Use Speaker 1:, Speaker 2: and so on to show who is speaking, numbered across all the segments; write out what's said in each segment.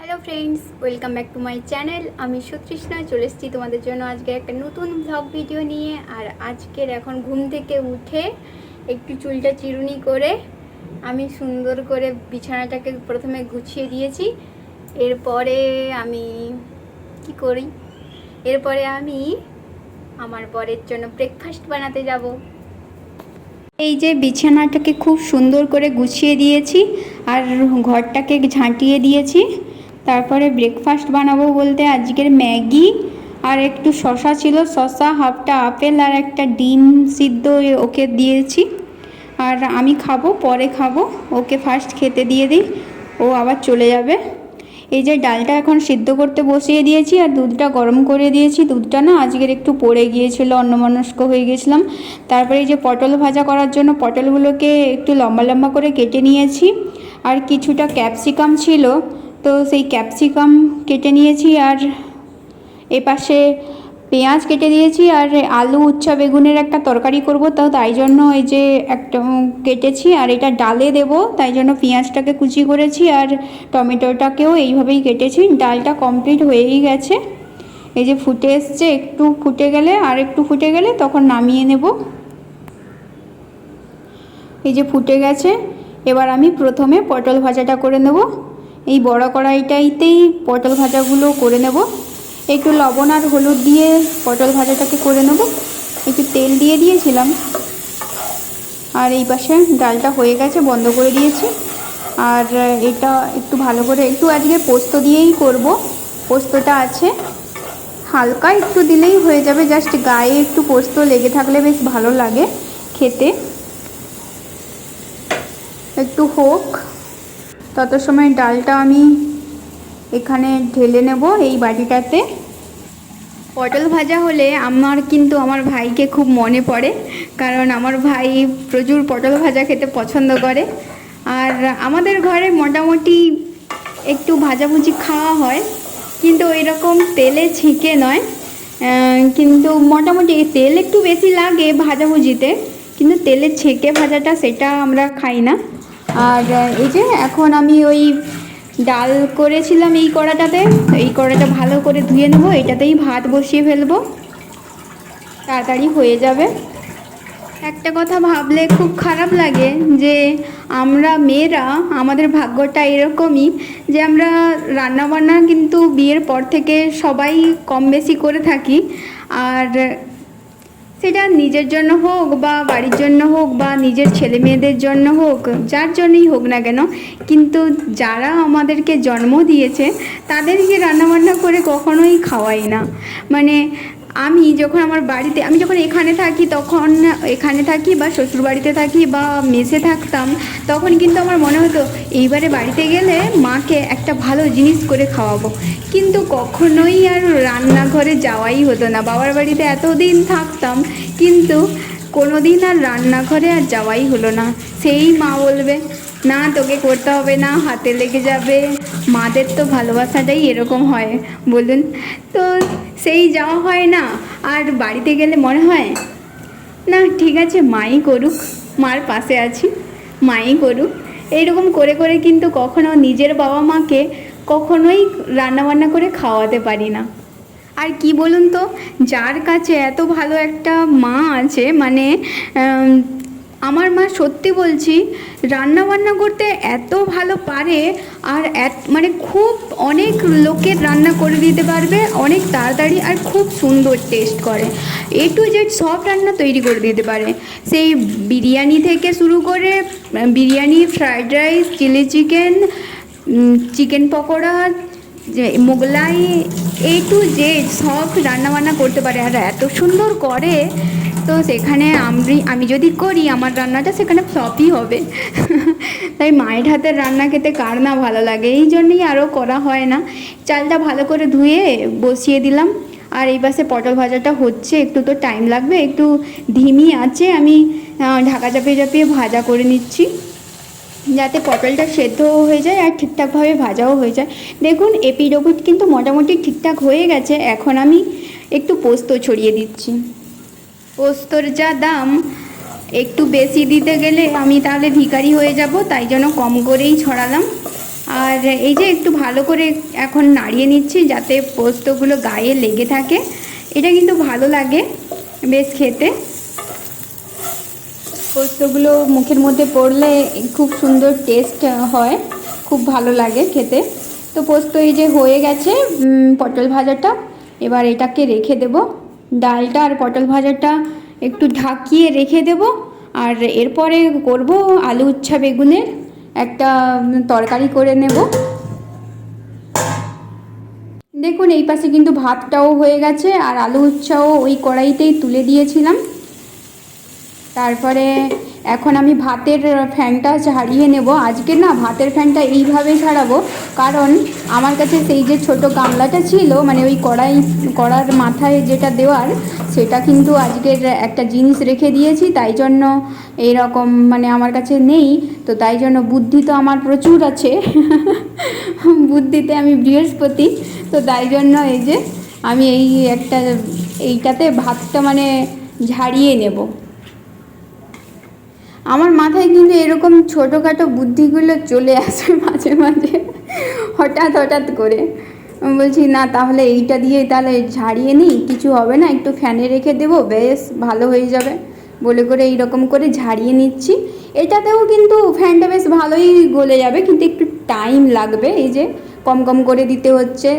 Speaker 1: Hello friends, welcome back to my channel. আমি সুতৃষ্ণা চলে এসেছি তোমাদের জন্য আজকে একটা নতুন ব্লগ ভিডিও নিয়ে। আর আজকের এখন ঘুম থেকে উঠে একটু চুলটা চিরুনি করে আমি সুন্দর করে বিছানাটাকে প্রথমে গুছিয়ে দিয়েছি। এরপরে আমি কি করি, এরপরে আমি আমার বরের জন্য ব্রেকফাস্ট বানাতে যাব। এই যে বিছানাটাকে খুব সুন্দর করে গুছিয়ে দিয়েছি আর ঘরটাকে ঝাঁটিয়ে দিয়েছি। তারপরে ব্রেকফাস্ট বানাবো বলতে আজকের ম্যাগি আর একটু শসা ছিল, শসা, হাফটা আপেল আর একটা ডিম সিদ্ধ ওকে দিয়েছি। আর আমি খাবো, পরে খাবো, ওকে ফার্স্ট খেতে দিয়ে দিই, ও আবার চলে যাবে। এই যে ডালটা এখন সিদ্ধ করতে বসিয়ে দিয়েছি আর দুধটা গরম করে দিয়েছি। দুধটা না আজকের একটু পড়ে গিয়েছিল, অন্যমনস্ক হয়ে গেছিলাম। তারপরে এই যে পটল ভাজা করার জন্য পটলগুলোকে একটু লম্বা লম্বা করে কেটে নিয়েছি। আর কিছুটা ক্যাপসিকাম ছিল, তো সেই ক্যাপসিকাম কেটে নিয়েছি। আর এপাশে পেঁয়াজ কেটে দিয়েছি। আর আলু উচ্ছা বেগুনের একটা তরকারি করব, তো তাই জন্য এই যে একটা কেটেছি। আর এটা ডালে দেব, তাই জন্য পেঁয়াজটাকে কুচি করেছি আর টমেটোটাকেও এইভাবেই কেটেছি। ডালটা কমপ্লিট হয়েই গেছে, এই যে ফুটে এসছে। একটু ফুটে গেলে, আর একটু ফুটে গেলে তখন নামিয়ে নেব। এই যে ফুটে গেছে। এবার আমি প্রথমে পটল ভাজাটা করে নেব। এই বড় কড়াইটাইতেই পটল ভাজাগুলো করে নেব। একটু লবণ আর হলুদ দিয়ে পটল ভাজাটাকে করে নেব। একটু তেল দিয়ে দিয়েছিলাম। আর এই পাশে ডালটা হয়ে গেছে, বন্ধ করে দিয়েছি। আর এটা একটু ভালো করে, একটু আজকে পোস্ত দিয়েই করব। পোস্তটা আছে, হালকা একটু দিলেই হয়ে যাবে, জাস্ট গায়ে একটু পোস্ত লেগে থাকলে বেশ ভালো লাগে খেতে। একটু হোক, তত সময় ডালটা আমি এখানে ঢেলে নেব এই বাটিটাতে। পটল ভাজা হলে আমার ভাইকে খুব মনে পড়ে, কারণ আমার ভাই প্রচুর পটল ভাজা খেতে পছন্দ করে। আর আমাদের ঘরে মোটামুটি একটু ভাজাভুজি খাওয়া হয়, কিন্তু ওই রকম তেলে ছেঁকে নয়। কিন্তু মোটামুটি তেল একটু বেশি লাগে ভাজাভুজিতে, কিন্তু তেলে ছেঁকে ভাজাটা সেটা আমরা খাই না। আর এই যে এখন আমি ওই ডাল করেছিলাম এই কড়াটাতে, এই কড়াটা ভালো করে ধুয়ে নেব। এটাতেই ভাত বসিয়ে ফেলবো, তাড়াতাড়ি হয়ে যাবে। একটা কথা ভাবলে খুব খারাপ লাগে যে আমরা মেয়েরা, আমাদের ভাগ্যটা এরকমই যে আমরা রান্নাবান্না কিন্তু বিয়ের পর থেকে সবাই কম বেশি করে থাকি। আর সেটা নিজের জন্য হোক বা বাড়ির জন্য হোক বা নিজের ছেলে মেয়েদের জন্য হোক, যার জন্যই হোক না কেন, কিন্তু যারা আমাদেরকে জন্ম দিয়েছে তাদেরকে রান্নাবান্না করে কখনোই খাওয়াই না। মানে আমি যখন আমার বাড়িতে, আমি যখন এখানে থাকি, তখন এখানে থাকি বা শ্বশুর বাড়িতে থাকি বা মেসে থাকতাম, তখন কিন্তু আমার মনে হতো এইবারে বাড়িতে গেলে মাকে একটা ভালো জিনিস করে খাওয়াবো, কিন্তু কখনোই আর রান্নাঘরে যাওয়াই হতো না। বাবার বাড়িতে এতদিন থাকতাম, কিন্তু কোনো দিন আর রান্নাঘরে আর যাওয়াই হলো না। সেই মা বলবে না তোকে করতে হবে না, হাতে লেগে যাবে। মাদের তো ভালোবাসাটাই এরকম হয়, বলুন তো। সেই যাওয়া হয় না। আর বাড়িতে গেলে মনে হয় না, ঠিক আছে মাই করুক, মার পাশে আছি, মাই করুক। এইরকম করে করে কিন্তু কখনো নিজের বাবা মাকে কখনোই রান্নাবান্না করে খাওয়াতে পারি না। আর কি বলুন তো, যার কাছে এত ভালো একটা মা আছে, মানে আমার মা সত্যি বলছি রান্নাবান্না করতে এত ভালো পারে। আর মানে খুব অনেক লোকের রান্না করে দিতে পারবে অনেক তাড়াতাড়ি, আর খুব সুন্দর টেস্ট করে। এ টু জেড সব রান্না তৈরি করে দিতে পারে, সেই বিরিয়ানি থেকে শুরু করে biryani, fried rice, chilli chicken, chicken pakora, যে মোগলাই, এ টু জেড সব রান্নাবান্না করতে পারে। আর এত সুন্দর করে, তো সেখানে আমি যদি করি আমার রান্নাটা সেখানে ফ্লপই হবে। তাই মায়ের হাতের রান্না খেতে কার না ভালো লাগে, এই জন্যই আরও করা হয় না। চালটা ভালো করে ধুয়ে বসিয়ে দিলাম। আর এই পাশে পটল ভাজাটা হচ্ছে, একটু তো টাইম লাগবে, একটু ধিমি আছে আমি ঢাকা চাপিয়ে চাপিয়ে ভাজা করে নিচ্ছি, যাতে পটলটা সেদ্ধ হয়ে যায় আর ঠিকঠাকভাবে ভাজাও হয়ে যায়। দেখুন এপিঠ ওপিঠ কিন্তু মোটামুটি ঠিকঠাক হয়ে গেছে। এখন আমি একটু পোস্ত ছড়িয়ে দিচ্ছি। পোস্তর যা দাম, একটু বেশি দিতে গেলে আমি তাহলে ভিখারি হয়ে যাব, তাই জন্য কম করেই ছড়ালাম। আর এই যে একটু ভালো করে এখন নাড়িয়ে নিচ্ছি যাতে পোস্তগুলো গায়ে লেগে থাকে। এটা কিন্তু ভালো লাগে বেশ খেতে, পোস্তগুলো মুখের মধ্যে পড়লে খুব সুন্দর টেস্ট হয়, খুব ভালো লাগে খেতে। তো পোস্ত এই যে হয়ে গেছে পটল ভাজাটা, এবার এটাকে রেখে দেব। ডালটা আর পটল ভাজাটা একটু ঢাকিয়ে রেখে দেব। আর এরপরে করব আলু উচ্ছা বেগুনের একটা তরকারি করে নেব। দেখুন এই পাশে কিন্তু ভাতটাও হয়ে গেছে আর আলু উচ্ছাও ওই কড়াইতেই তুলে দিয়েছিলাম। তারপরে এখন আমি ভাতের ফ্যানটা ঝাড়িয়ে নেব। আজকে না ভাতের ফ্যানটা এইভাবে ছাড়াবো, কারণ আমার কাছে সেই যে ছোট গামলাটা ছিল, মানে ওই কড়ার মাথায় যেটা দেওয়ার, সেটা কিন্তু আজকের একটা জিনিস রেখে দিয়েছি, তাই জন্য এইরকম মানে আমার কাছে নেই। তো তাই জন্য বুদ্ধি তো আমার প্রচুর আছে বুদ্ধিতে আমি বৃহস্পতি। তো তাই জন্য এই যে আমি এইটাতে ভাতটা মানে ঝাড়িয়ে নেব। আমার মাথায় কিন্তু এরকম ছোটোখাটো বুদ্ধিগুলো চলে আসে মাঝে মাঝে হঠাৎ করে। আমি বলছি না তাহলে এইটা দিয়ে তাহলে ঝাড়িয়ে নিই, কিছু হবে না, একটু ফ্যানে রেখে দেবো, বেশ ভালো হয়ে যাবে বলে করে এইরকম করে ঝাড়িয়ে নিচ্ছি। এটাতেও কিন্তু ফ্যানটা বেশ ভালোই গলে যাবে, কিন্তু একটু টাইম লাগবে। এই যে কম কম করে দিতে হচ্ছে।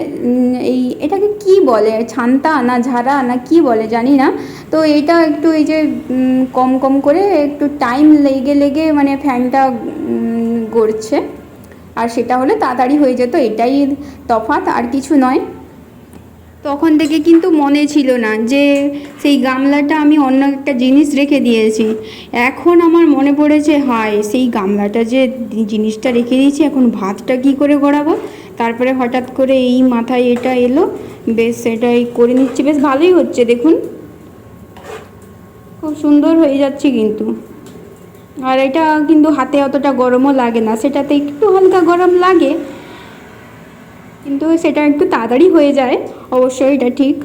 Speaker 1: এটাকে কি বলে, ছান্তা না ঝাড়া না কি বলে জানি না। তো এইটা একটু এই যে কম কম করে একটু টাইম লেগে মানে ফ্যানটা গড়ছে, আর সেটা হলে তাড়াতাড়ি হয়ে যেত, এটাই তফাৎ, আর কিছু নয়। তখন থেকে কিন্তু মনে ছিল না যে সেই গামলাটা আমি অন্য একটা জিনিস রেখে দিয়েছি। এখন আমার মনে পড়েছে, হায় সেই গামলাটা যে জিনিসটা রেখে দিয়েছি, এখন ভাতটা কি করে গড়াবো। তারপরে হঠাৎ করে এই মাথায় এটা এলো, বেশ সেটাই করে নিচ্ছি, বেশ ভালোই হচ্ছে দেখুন, খুব সুন্দর হয়ে যাচ্ছে কিন্তু। আর এটা কিন্তু হাতে অতটা গরমও লাগে না, সেটাতে একটু হালকা গরম লাগে, কিন্তু সেটা একটু তাড়াতাড়ি হয়ে যায়, অবশ্যই এটা ঠিক।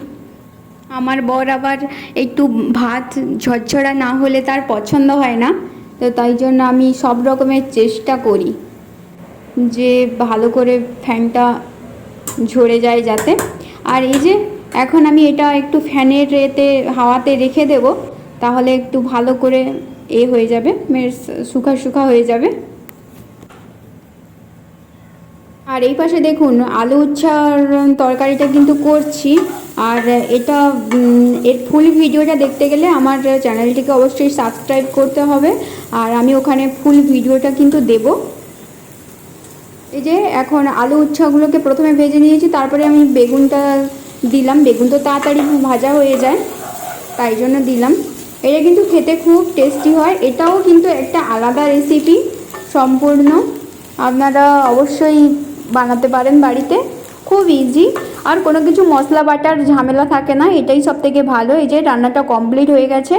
Speaker 1: আমার বর আবার একটু ভাত ঝরঝরা না হলে তার পছন্দ হয় না, তো তাই জন্য আমি সব রকমের চেষ্টা করি যে ভালো করে ফ্যানটা ঝরে যায় যাতে। আর এই যে এখন আমি এটা একটু ফ্যানের হাওয়াতে রেখে দেব, তাহলে একটু ভালো করে হয়ে যাবে, শুকা হয়ে যাবে। আর এই পাশে দেখুন আলু উচ্ছার তরকারিটা কিন্তু করছি। আর এটা এর ফুল ভিডিওটা দেখতে গেলে আমার চ্যানেলটিকে অবশ্যই সাবস্ক্রাইব করতে হবে, আর আমি ওখানে ফুল ভিডিওটা কিন্তু দেব। এই যে এখন আলু উচ্ছাগুলোকে প্রথমে ভেজে নিয়েছি, তারপরে আমি বেগুনটা দিলাম। বেগুন তো তাড়াতাড়ি ভাজা হয়ে যায়, তাই জন্য দিলাম। এটা কিন্তু খেতে খুব টেস্টি হয়, এটাও কিন্তু একটা আলাদা রেসিপি সম্পূর্ণ, আপনারা অবশ্যই বানাতে পারেন বাড়িতে, খুব ইজি, আর কোনো কিছু মশলা বাটার ঝামেলা থাকে না, এটাই সবথেকে ভালো। এই যে রান্নাটা কমপ্লিট হয়ে গেছে,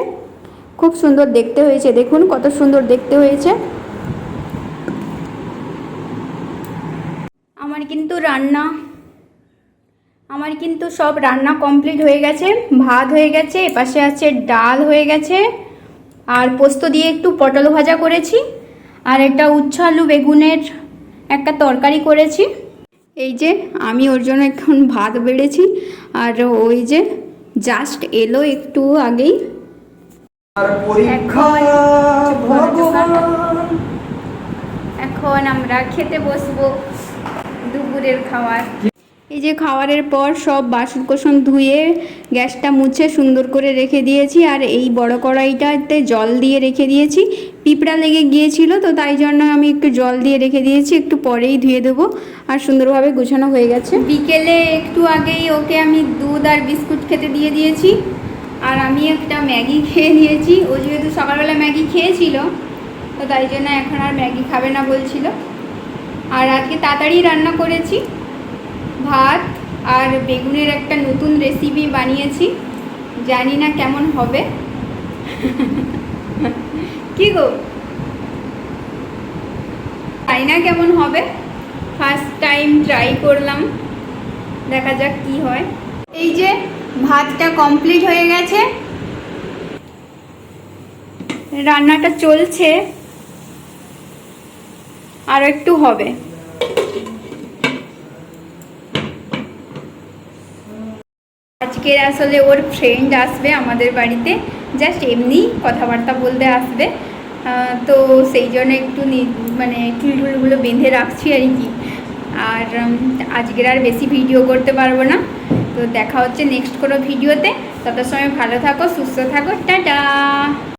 Speaker 1: খুব সুন্দর দেখতে হয়েছে, দেখুন কত সুন্দর দেখতে হয়েছে। আমার কিন্তু সব রান্না কমপ্লিট হয়ে গেছে। ভাত হয়ে গেছে, এপাশে আছে ডাল হয়ে গেছে, আর পোস্ত দিয়ে একটু পটল ভাজা করেছি, আর একটা উচ্ছে আলু বেগুনের একটা তরকারি করেছি। এই যে আমি ওর জন্য এখন ভাত বেড়েছি, আর ওই যে জাস্ট এলো একটু আগেই। এখন আমরা খেতে বসবো দুপুরের খাবার। এই যে খাবারের পর সব বাসন কোসন ধুয়ে গ্যাসটা মুছে সুন্দর করে রেখে দিয়েছি, আর এই বড় কড়াইটাতে জল দিয়ে রেখে দিয়েছি, পিঁপড়া লেগে গিয়েছিল, তো তাই জন্য আমি একটু জল দিয়ে রেখে দিয়েছি, একটু পরেই ধুয়ে দেবো। আর সুন্দরভাবে গুছানো হয়ে গেছে। বিকেলে একটু আগেই ওকে আমি দুধ আর বিস্কুট খেতে দিয়ে দিয়েছি, আর আমি একটা ম্যাগি খেয়ে নিয়েছি। ও যেহেতু সকালবেলা ম্যাগি খেয়েছিল, তো তাই জন্য এখন আর ম্যাগি খাবে না বলছিল। আর আজকে তাড়াতাড়ি রান্না করেছি, ভাত আর বেগুনের একটা নতুন রেসিপি বানিয়েছি, জানি না কেমন হবে কি গো, জানি না কেমন হবে, ফার্স্ট টাইম ট্রাই করলাম, দেখা যাক কি হয়। এই যে ভাতটা কমপ্লিট হয়ে গেছে, রান্নাটা চলছে, আর একটু হবে। আজকের আসলে ওর ফ্রেন্ড আসবে আমাদের বাড়িতে, জাস্ট এমনি কথাবার্তা বলতে আসবে। তো সেই জন্য একটু মানে চুলটুলগুলো বেঁধে রাখছি আর কি। আর আজকের আর বেশি ভিডিও করতে পারবো না। তো দেখা হচ্ছে নেক্সট কোনো ভিডিওতে। তত সময় ভালো থাকো, সুস্থ থাকো, টাটা।